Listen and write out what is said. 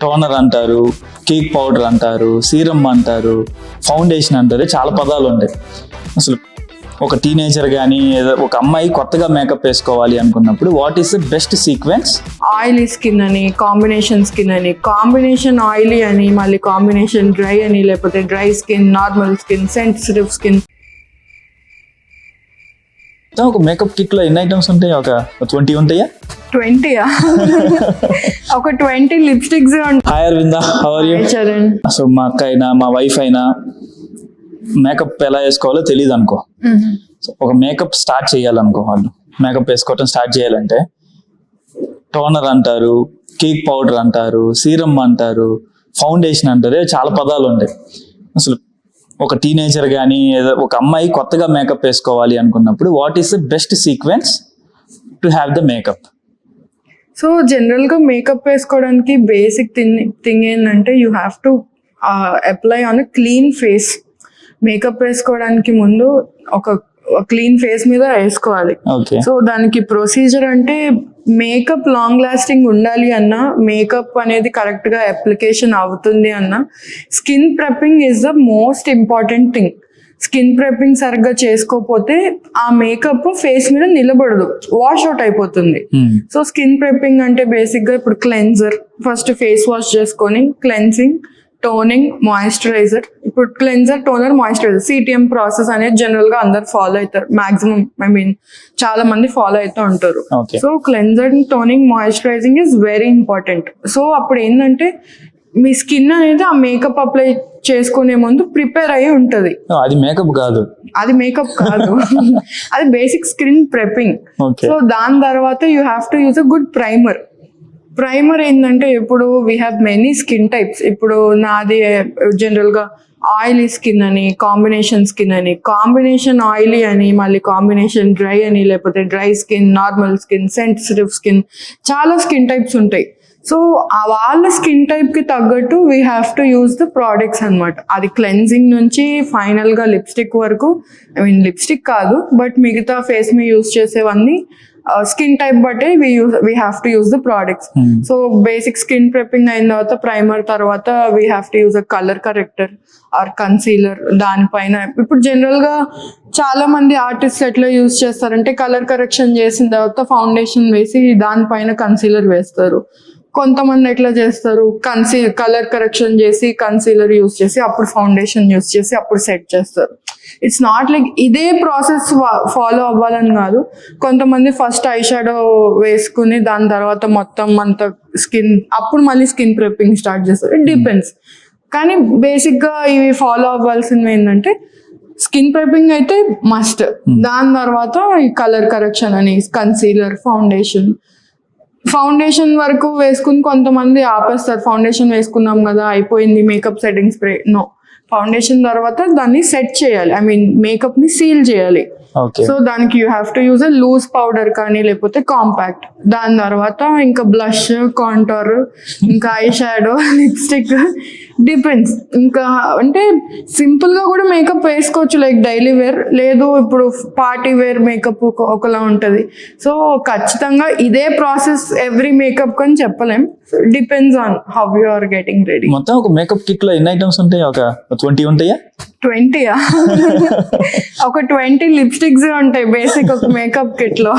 Toner అంటారు, cake powder అంటారు, serum అంటారు, ఫౌండేషన్ అంటారు, చాలా పదాలు ఉంటాయి. అసలు ఒక టీనేజర్ కానీ ఒక అమ్మాయి కొత్తగా మేకప్ వేసుకోవాలి అనుకున్నప్పుడు what is the best sequence? Oily skin అని, కాంబినేషన్ స్కిన్ అని, కాంబినేషన్ ఆయిలీ అని, మళ్ళీ కాంబినేషన్ డ్రై అని, లేకపోతే dry skin, normal skin, sensitive skin. ఒక మేకప్ కిట్ లో ఎన్ని ఐటమ్స్ ఉంటాయి? ఒక 20 ఉంటాయా? 20 ఒక 20 lipsticks. Hi Aravinda, how are you? Charan. So మా అక్క అయినా మా వైఫ్ అయినా మేకప్ ఎలా వేసుకోవాలో తెలియదు అనుకో. సో ఒక మేకప్ స్టార్ట్ చేయాలనుకో, వాళ్ళు మేకప్ వేసుకోవటం స్టార్ట్ చేయాలంటే టోనర్ అంటారు, కేక్ పౌడర్ అంటారు, సీరమ్ అంటారు, ఫౌండేషన్ అంటారు, చాలా పదాలు ఉంటాయి. అసలు ఒక టీనేజర్ కానీ ఒక అమ్మాయి కొత్తగా మేకప్ వేసుకోవాలి అనుకున్నప్పుడు what is the best sequence to have the makeup? So జనరల్గా మేకప్ వేసుకోవడానికి బేసిక్ థింగ్ ఏంటంటే you have to apply on clean face. Makeup వేసుకోవడానికి ముందు ఒక క్లీన్ ఫేస్ మీద వేసుకోవాలి. సో దానికి ప్రొసీజర్ అంటే మేకప్ లాంగ్ లాస్టింగ్ ఉండాలి అన్నా, మేకప్ అనేది కరెక్ట్గా అప్లికేషన్ అవుతుంది అన్నా, skin prepping is the most important thing. Skin prepping సరిగ్గా చేసుకోకపోతే ఆ మేకప్ ఫేస్ మీద నిలబడదు, వాష్ అవుట్ అయిపోతుంది. సో స్కిన్ ప్రెప్పింగ్ అంటే బేసిక్గా ఇప్పుడు క్లెన్జర్, ఫస్ట్ ఫేస్ వాష్ చేసుకొని క్లెన్సింగ్, టోనింగ్, మాయిశ్చరైజర్. ఇప్పుడు cleanser, toner, moisturiser, CTM process అనేది జనరల్ గా అందరు ఫాలో అవుతారు. మాక్సిమం చాలా మంది ఫాలో అవుతూ ఉంటారు. So cleanser, toning, moisturising is very important. So అప్పుడు ఏంటంటే మీ స్కిన్ అనేది ఆ మేకప్ అప్లై చేసుకునే ముందు ప్రిపేర్ అయ్యి ఉంటది. అది మేకప్ కాదు, అది మేకప్ కాదు, అది బేసిక్ స్కిన్ ప్రెప్పింగ్. సో దాని తర్వాత you have to use a good primer. Primer ఏంటంటే ఇప్పుడు we have many skin types. ఇప్పుడు నాది జనరల్గా ఆయిలీ స్కిన్ అని, కాంబినేషన్ స్కిన్ అని, కాంబినేషన్ ఆయిలీ అని, మళ్ళీ కాంబినేషన్ డ్రై అని, లేకపోతే dry skin, normal skin, sensitive skin, చాలా స్కిన్ టైప్స్ ఉంటాయి. సో వాళ్ళ స్కిన్ టైప్కి తగ్గట్టు we have to use the products అనమాట. అది క్లెన్జింగ్ నుంచి ఫైనల్గా లిప్స్టిక్ వరకు, లిప్స్టిక్ కాదు బట్ మిగతా ఫేస్ మీద యూజ్ చేసేవన్నీ స్కిన్ టైప్ బట్టే we have to use the products. So basic skin prepping అయిన తర్వాత ప్రైమర్ తర్వాత we have to use a colour corrector or concealer. దానిపైన ఇప్పుడు జనరల్ గా చాలా మంది ఆర్టిస్ట్ ఎట్లా యూజ్ చేస్తారంటే కలర్ కరెక్షన్ చేసిన తర్వాత ఫౌండేషన్ వేసి దానిపైన కన్సీలర్ వేస్తారు. కొంతమంది ఎట్లా చేస్తారు, కలర్ కరెక్షన్ చేసి కన్సీలర్ యూజ్ చేసి అప్పుడు ఫౌండేషన్ యూజ్ చేసి అప్పుడు సెట్ చేస్తారు. ఇట్స్ నాట్ లైక్ ఇదే ప్రాసెస్ ఫాలో అవ్వాలని కాదు. కొంతమంది ఫస్ట్ ఐ షాడో వేసుకుని దాని తర్వాత మొత్తం అంత స్కిన్, అప్పుడు మళ్ళీ స్కిన్ ప్రెప్పింగ్ స్టార్ట్ చేస్తారు. It depends. కానీ బేసిక్గా ఇవి ఫాలో అవ్వాల్సినవి ఏంటంటే స్కిన్ ప్రెప్పింగ్ అయితే మస్ట్. దాని తర్వాత ఈ కలర్ కరెక్షన్ అని, కన్సీలర్, ఫౌండేషన్ వరకు వేసుకుని కొంతమంది ఆపేస్తారు. ఫౌండేషన్ వేసుకున్నాం కదా అయిపోయింది makeup setting spray. No, foundation తర్వాత దాన్ని సెట్ చేయాలి, మేకప్ ని సీల్ చేయాలి. సో దానికి you have to use a loose powder కానీ లేకపోతే కాంపాక్ట్. దాని తర్వాత ఇంకా బ్లష్, కాంటోర్, ఇంకా ఐ షాడో, లిప్స్టిక్, డిపెండ్స్. ఇంకా అంటే సింపుల్ గా కూడా మేకప్ వేసుకోవచ్చు, లైక్ డైలీ వేర్. లేదు ఇప్పుడు పార్టీ వేర్ మేకప్ ఒకలా ఉంటది. సో ఖచ్చితంగా ఇదే ప్రాసెస్ ఎవ్రీ మేకప్ అని చెప్పలేం. Depends on how you are getting ready. మొత్తం ఒక మేకప్ కిట్ లో ఎన్ని ఐటమ్స్ ఉంటాయి? ఒక 20 ఉంటాయా? 20 ఒక 20 లిప్స్టిక్స్ ఉంటాయి బేసిక్ ఒక మేకప్ కిట్ లో.